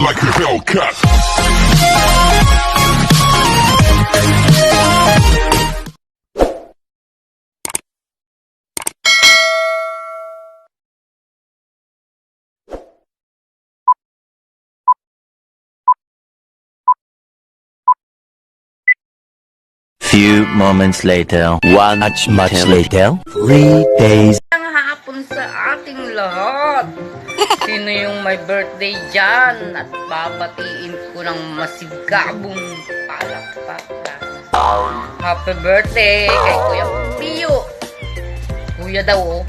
like a Hellcat. Few moments later, much later, 3 days. Ang hapon sa ating lahat. Sino yung may birthday dyan? At babatiin ko ng masigabong palakpakan. Happy birthday kay Kuya Pio. Kuya daw oh.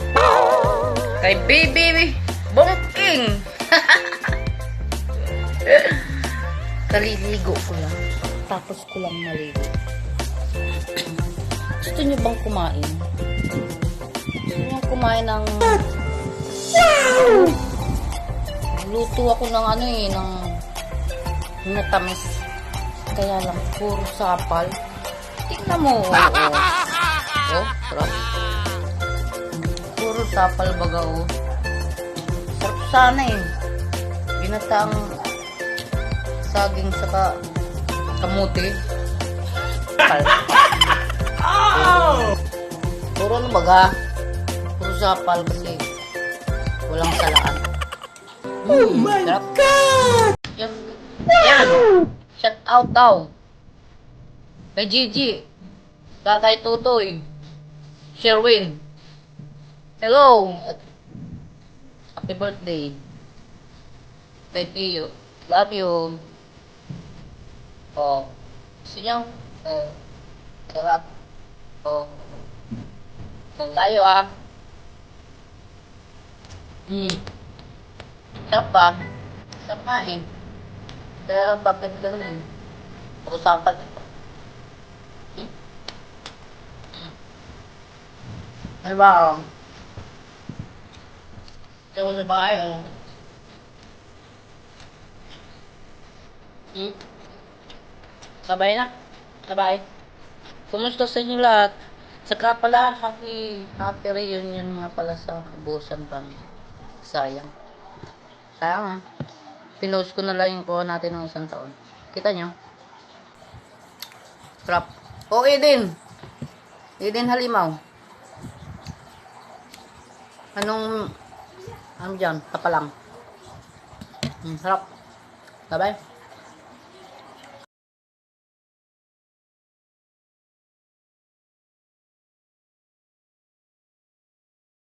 Kay Baby Bongking. Kaliligo ko lang. Tapos ko lang maligo. Gusto niyo bang kumain? Gusto niyo kumain ng... Luto ako ng ano eh, ng natamis. Kaya lang, puro sapal. Tingnan mo, oo. Oh, sarap. Puro sapal baga, oh. Sarap sana eh. Ginataang saging saka kamuti. Sapal. Puro ano baga? Puro sapal kasi walang salaan. Oh my God! Yan. Shout out daw. Kay Gigi. Tatay Tutoy. Sherwin. Hello. Happy birthday. Kay Pio. Love you. Oh. Gusto niyo? Sarap. Oh. Tayo ah. Sarap ba? Sarap nga eh. Kaya bakit ganun? Usapan. Ano ba oh? Ito sa bahay oh. Sabay na. Sabay. Kumusta sa inyo lahat? Saka pala, happy reunion nga pala sa Kabusan pang sayang. Sayang ah. Pinost ko na lang yung kuha natin ng isang taon. Kita nyo? Sarap. O Eden. Eden Halimaw. Anong dyan? Tapalang. Sarap. Sabay.